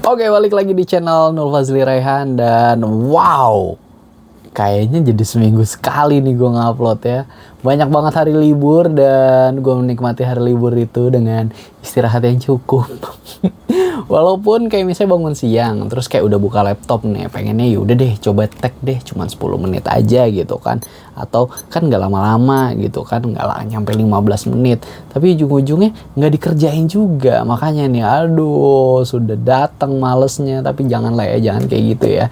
Oke, balik lagi di channel Nur Fazli Raihan dan wow, kayaknya jadi seminggu sekali nih gue ngupload ya. Banyak banget hari libur dan gue menikmati hari libur itu dengan istirahat yang cukup. Walaupun kayak misalnya bangun siang, terus kayak udah buka laptop nih, pengennya yaudah deh coba tag deh cuman 10 menit aja gitu kan. Atau kan gak lama-lama gitu kan, gak lah nyampe 15 menit. Tapi ujung-ujungnya gak dikerjain juga. Makanya nih aduh sudah datang malesnya, tapi janganlah ya, jangan kayak gitu ya.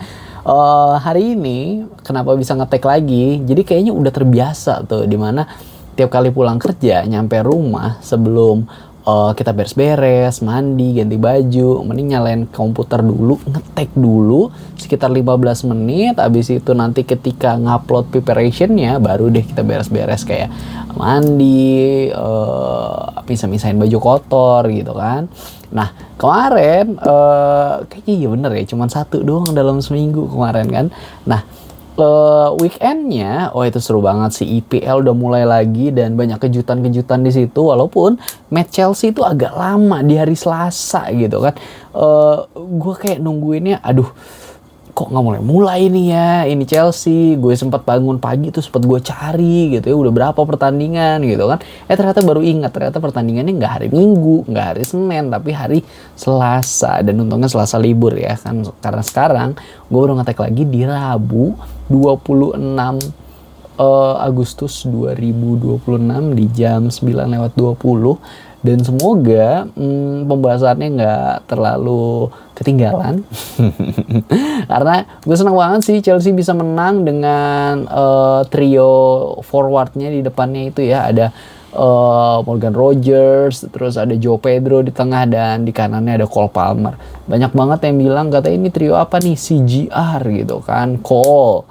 Hari ini kenapa bisa ngetek lagi? Jadi kayaknya udah terbiasa tuh, dimana tiap kali pulang kerja nyampe rumah sebelum kita beres-beres, mandi, ganti baju, mending nyalain komputer dulu, ngetek dulu sekitar 15 menit. Habis itu nanti ketika ngupload preparationnya baru deh kita beres-beres kayak mandi, misah-misahin baju kotor gitu kan. Nah kemarin kayaknya iya bener ya, cuman satu doang dalam seminggu kemarin kan. Nah weekendnya, oh itu seru banget sih, IPL udah mulai lagi dan banyak kejutan-kejutan di situ. Walaupun match Chelsea itu agak lama di hari Selasa gitu kan. Gue kayak nungguinnya, aduh kok nggak mulai nih ya ini Chelsea. Gue sempat bangun pagi tuh sempat gue cari gitu ya udah berapa pertandingan gitu kan. Ternyata baru ingat ternyata pertandingannya nggak hari Minggu, nggak hari Senin, tapi hari Selasa. Dan untungnya Selasa libur ya kan, karena sekarang gue baru ngetek lagi di Rabu 26 Agustus 2026 di jam 9:20. Dan semoga pembahasannya nggak terlalu ketinggalan. Karena gue senang banget sih Chelsea bisa menang dengan trio forwardnya di depannya itu ya. Ada Morgan Rogers, terus ada Joe Pedro di tengah, dan di kanannya ada Cole Palmer. Banyak banget yang bilang kata ini trio apa nih, CGR gitu kan, Cole,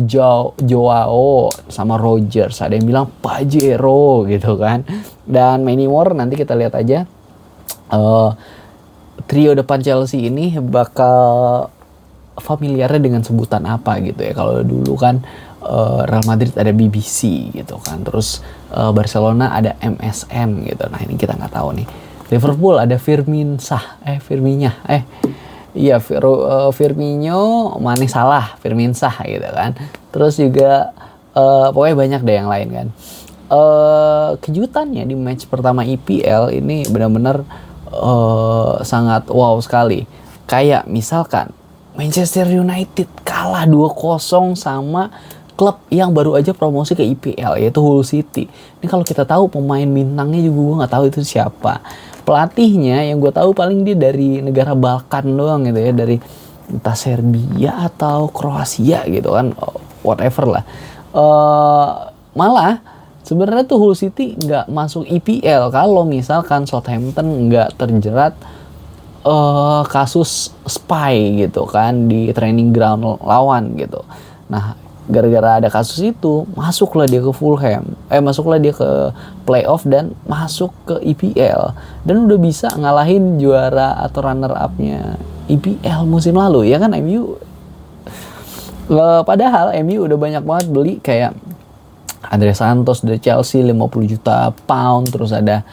Joao sama Rogers. Ada yang bilang Pajero gitu kan, dan many more. Nanti kita lihat aja trio depan Chelsea ini bakal familiarnya dengan sebutan apa gitu ya. Kalau dulu kan Real Madrid ada BBC gitu kan, terus Barcelona ada MSN gitu. Nah ini kita nggak tahu nih. Liverpool ada Firmino, Mane, Salah, Firminsah gitu kan. Terus juga pokoknya banyak deh yang lain kan. Kejutannya di match pertama IPL ini benar-benar sangat wow sekali. Kayak misalkan Manchester United kalah 2-0 sama klub yang baru aja promosi ke IPL, yaitu Hull City. Ini kalau kita tahu pemain bintangnya juga gue nggak tahu itu siapa. Pelatihnya yang gue tahu paling dia dari negara Balkan doang gitu ya, dari entah Serbia atau Kroasia gitu kan, whatever lah. Malah sebenarnya tuh Hull City nggak masuk IPL kalau misalkan Southampton nggak terjerat kasus spy gitu kan di training ground lawan gitu. Nah gara-gara ada kasus itu masuklah dia ke Fulham, masuklah dia ke playoff dan masuk ke IPL, dan udah bisa ngalahin juara atau runner up-nya IPL musim lalu ya kan, MU. Padahal MU udah banyak banget beli kayak Andre Santos dari Chelsea 50 juta pound, terus ada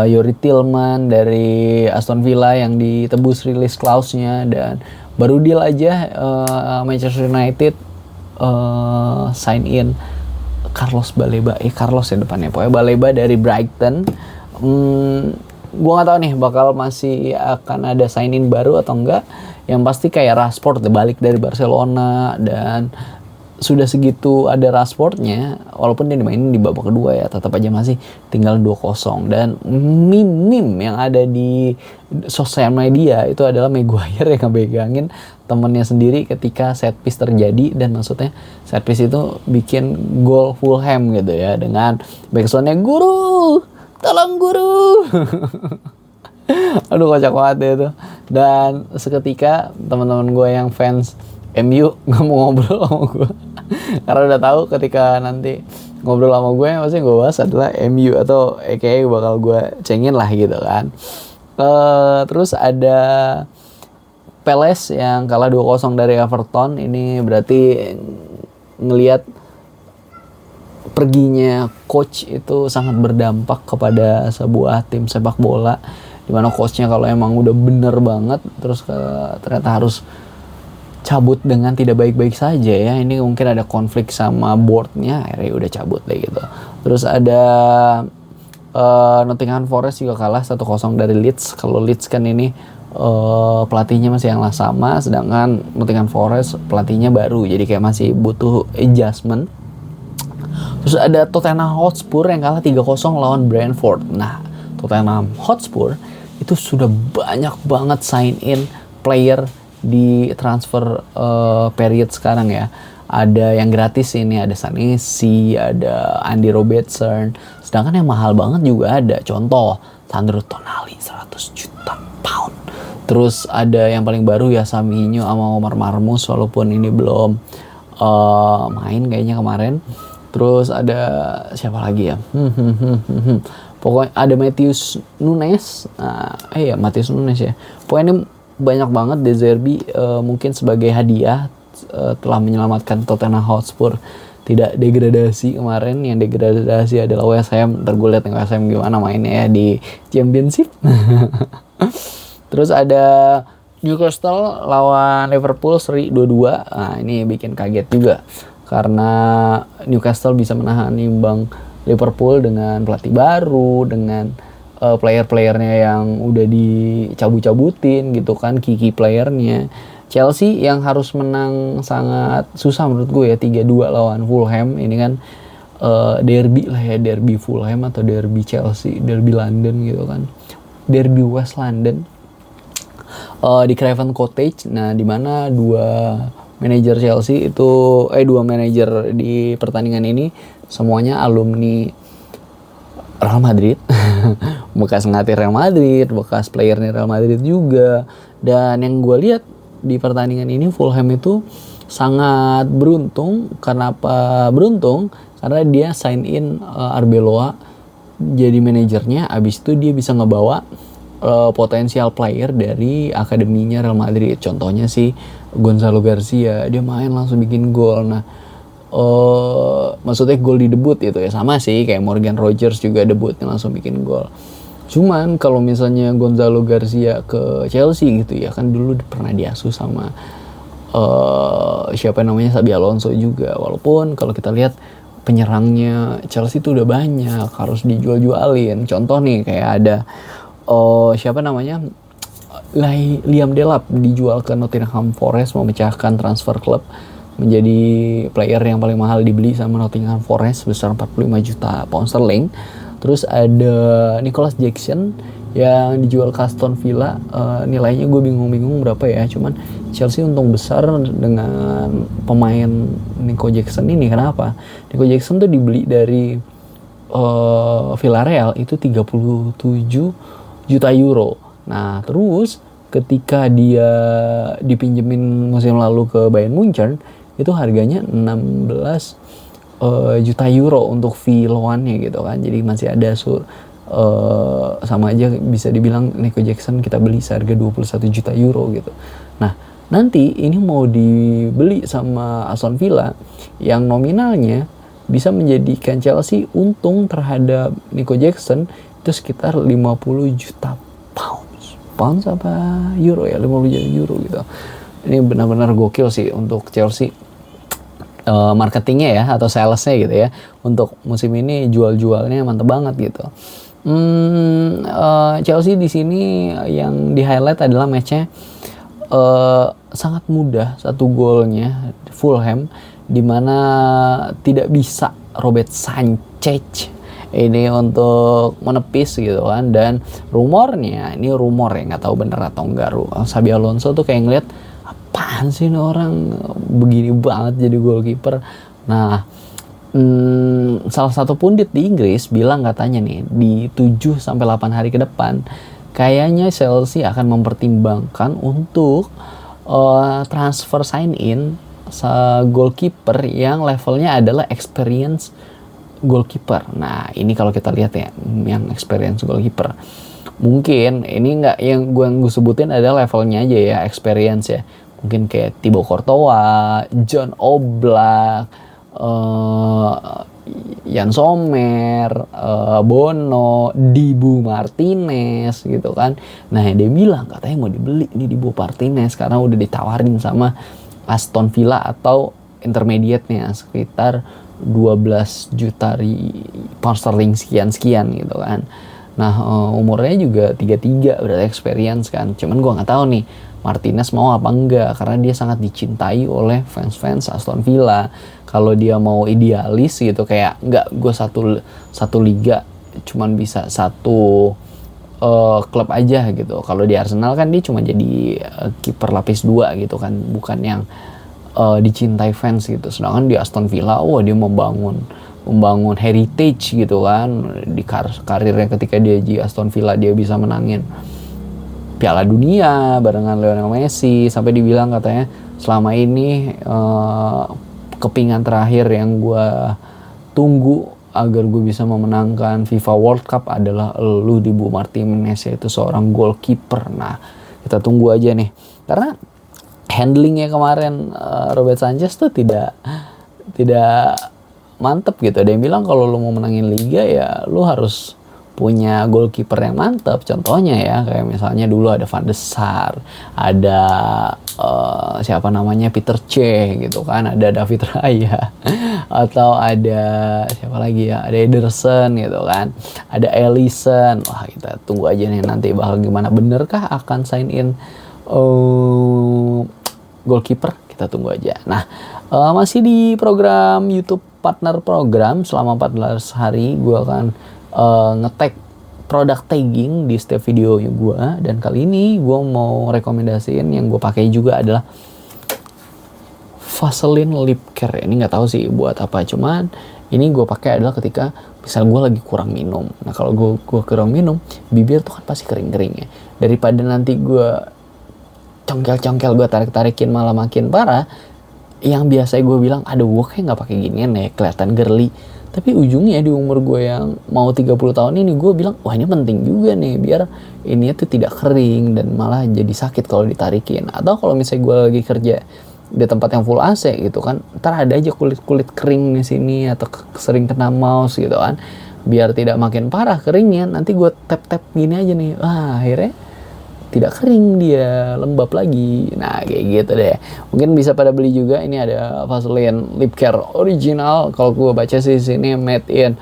Youri Tillman dari Aston Villa yang ditebus release clause-nya, dan baru deal aja Manchester United sign in Carlos Baleba, Carlos ya depannya, pokoknya Baleba dari Brighton. Gue nggak tahu nih bakal masih akan ada sign in baru atau enggak. Yang pasti kayak Rashford balik dari Barcelona, dan sudah segitu ada Rashfordnya, walaupun dia dimainin di babak kedua ya, tetap aja masih tinggal 2-0. Dan meme yang ada di sosial media itu adalah Maguire yang ngebegangin temennya sendiri ketika set piece terjadi, dan maksudnya set piece itu bikin gol Fulham gitu ya, dengan backsoundnya "Guru, tolong guru". Aduh kocak banget ya itu. Dan seketika teman-teman gue yang fans MU nggak mau ngobrol sama gue karena udah tahu ketika nanti ngobrol sama gue pasti gue bahas adalah MU, atau kayak bakal gue cengin lah gitu kan. Terus ada Palace yang kalah 2-0 dari Everton. Ini berarti ngelihat perginya coach itu sangat berdampak kepada sebuah tim sepak bola dimana coachnya kalau emang udah bener banget terus ternyata harus cabut dengan tidak baik-baik saja ya. Ini mungkin ada konflik sama boardnya, akhirnya udah cabut deh gitu. Terus ada Nottingham Forest juga kalah 1-0 dari Leeds. Kalau Leeds kan ini pelatihnya masih yang sama, sedangkan Nottingham Forest pelatihnya baru, jadi kayak masih butuh adjustment. Terus ada Tottenham Hotspur yang kalah 3-0 lawan Brentford. Nah, Tottenham Hotspur itu sudah banyak banget sign in player di transfer period sekarang ya. Ada yang gratis ini, ada Sanesi, ada Andy Robertson. Sedangkan yang mahal banget juga ada. Contoh, Sandro Tonali 100 juta pound. Terus ada yang paling baru ya Saminho sama Omar Marmus, walaupun ini belum main kayaknya kemarin. Terus ada siapa lagi ya? Pokoknya ada Matheus Nunes. Matheus Nunes ya. Pokoknya ini banyak banget. De Zerbi mungkin sebagai hadiah telah menyelamatkan Tottenham Hotspur tidak degradasi kemarin. Yang degradasi adalah West Ham. Ntar gue liat West Ham gimana mainnya ya di Championship. Terus ada Newcastle lawan Liverpool seri 2-2. Nah, ini bikin kaget juga karena Newcastle bisa menahan imbang Liverpool dengan pelatih baru, dengan player-playernya yang udah dicabut-cabutin gitu kan, key playernya. Chelsea yang harus menang sangat susah menurut gue ya, 3-2 lawan Fulham. Ini kan derby lah ya, derby Fulham atau derby Chelsea, derby London gitu kan, derby West London di Craven Cottage. Nah, di mana dua manajer Chelsea itu dua manajer di pertandingan ini semuanya alumni Real Madrid. Bekas ngelatih Real Madrid, bekas playernya Real Madrid juga. Dan yang gue lihat di pertandingan ini Fulham itu sangat beruntung. Kenapa beruntung? Karena dia sign in Arbeloa jadi manajernya. Abis itu dia bisa ngebawa potensial player dari akademinya Real Madrid. Contohnya si Gonzalo Garcia, dia main langsung bikin gol. Nah, maksudnya gol di debut itu ya, sama sih kayak Morgan Rogers juga debutnya langsung bikin gol. Cuman kalau misalnya Gonzalo Garcia ke Chelsea gitu ya, kan dulu pernah diasuh sama siapa namanya, Xabi Alonso juga. Walaupun kalau kita lihat penyerangnya Chelsea itu udah banyak, harus dijual-jualin. Contoh nih kayak ada siapa namanya, Liam Delap dijual ke Nottingham Forest, memecahkan transfer klub menjadi player yang paling mahal dibeli sama Nottingham Forest sebesar 45 juta pound sterling. Terus ada Nicholas Jackson yang dijual ke Aston Villa, nilainya gue bingung berapa ya, cuman Chelsea untung besar dengan pemain Nico Jackson ini. Kenapa? Nico Jackson tuh dibeli dari Villarreal itu 37 juta euro. Nah, terus ketika dia dipinjemin musim lalu ke Bayern Munchen, itu harganya 16 juta euro untuk fee loannya gitu kan. Jadi masih ada sama aja bisa dibilang Nico Jackson kita beli seharga 21 juta euro gitu. Nah, nanti ini mau dibeli sama Aston Villa yang nominalnya bisa menjadikan Chelsea untung terhadap Nico Jackson itu sekitar 50 juta pounds apa euro ya, 50 juta euro gitu. Ini benar-benar gokil sih untuk Chelsea. Marketingnya ya atau salesnya gitu ya, untuk musim ini jual-jualnya mantep banget gitu. Chelsea di sini yang di highlight adalah matchnya sangat mudah, 1 golnya Fulham, dimana tidak bisa Robert Sanchez ini untuk menepis gitu kan. Dan rumornya, ini rumor ya, nggak tahu bener atau enggak, Xabi Alonso tuh kayak ngeliat apaan sih ini orang begini banget jadi goalkeeper. Nah, salah satu pundit di Inggris bilang katanya nih di 7-8 hari ke depan kayaknya Chelsea akan mempertimbangkan untuk transfer sign in goalkeeper yang levelnya adalah experience goalkeeper. Nah, ini kalau kita lihat ya, yang experience goalkeeper mungkin ini nggak, yang gue sebutin adalah levelnya aja ya, experience ya. Mungkin kayak Thibaut Courtois, John Oblak, Yann Sommer, Bono, Dibu Martinez gitu kan. Nah dia bilang katanya mau dibeli nih Dibu Martinez karena udah ditawarin sama Aston Villa atau intermediate-nya sekitar 12 juta pound sterling sekian gitu kan. Nah umurnya juga 33, udah experience kan. Cuman gue nggak tahu nih Martinez mau apa enggak karena dia sangat dicintai oleh fans-fans Aston Villa. Kalau dia mau idealis gitu kayak enggak, gue satu liga cuman bisa satu klub aja gitu. Kalau di Arsenal kan dia cuma jadi kiper lapis 2 gitu kan, bukan yang dicintai fans gitu. Sedangkan di Aston Villa dia membangun heritage gitu kan di karirnya. Ketika dia di Aston Villa dia bisa menangin Piala Dunia barengan Lionel Messi, sampai dibilang katanya selama ini kepingan terakhir yang gue tunggu agar gue bisa memenangkan FIFA World Cup adalah lu Dibu Martinez, yaitu seorang goalkeeper. Nah kita tunggu aja nih, karena handlingnya kemarin Robert Sanchez tuh tidak mantep gitu. Ada yang bilang kalau lu mau menangin liga ya lu harus punya goalkeeper yang mantap. Contohnya ya kayak misalnya dulu ada Van de Sar, ada siapa namanya Peter Cech gitu kan, ada David Raya atau ada siapa lagi ya, ada Ederson gitu kan, ada Alisson. Wah kita tunggu aja nih nanti bakal gimana, benerkah akan sign in goalkeeper, kita tunggu aja. Nah masih di program YouTube Partner Program, selama 14 hari gue akan nge-tag produk tagging di setiap video gue, dan kali ini gue mau rekomendasiin yang gue pakai juga adalah Vaseline Lip Care. Ini nggak tahu sih buat apa, cuman ini gue pakai adalah ketika misal gue lagi kurang minum. Nah kalau gue kurang minum, bibir tuh kan pasti kering-kering ya. Daripada nanti gue congkel-congkel, gue tarik-tarikin malah makin parah. Yang biasa gue bilang, aduh gue kayak nggak pakai ginian ya, kelihatan girly. Tapi ujungnya di umur gue yang mau 30 tahun ini, gue bilang, wah ini penting juga nih, biar ini tuh tidak kering dan malah jadi sakit kalau ditarikin. Atau kalau misalnya gue lagi kerja di tempat yang full AC gitu kan, ntar ada aja kulit-kulit kering di sini atau sering kena mouse gitu kan. Biar tidak makin parah keringnya, nanti gue tap-tap gini aja nih, wah akhirnya tidak kering, dia lembab lagi. Nah kayak gitu deh. Mungkin bisa pada beli juga. Ini ada Vaseline Lip Care original. Kalau gue baca sih sini made in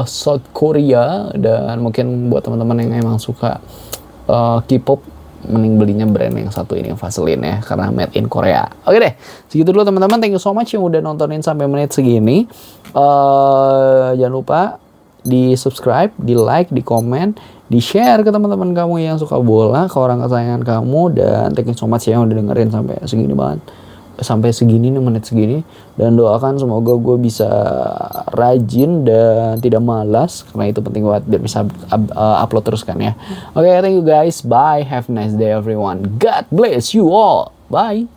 South Korea, dan mungkin buat teman-teman yang emang suka K-pop, mending belinya brand yang satu ini, Vaseline ya, karena made in Korea. Oke deh, segitu dulu teman-teman. Thank you so much yang udah nontonin sampai menit segini. Jangan lupa di subscribe, di like, di komen, di share ke teman-teman kamu yang suka bola, ke orang kesayangan kamu. Dan thank you so much ya yang udah dengerin sampai segini banget, sampai segini nih, menit segini. Dan doakan semoga gue bisa rajin dan tidak malas, karena itu penting banget biar bisa upload terus kan ya. Oke, thank you guys, bye, have a nice day everyone, God bless you all, bye.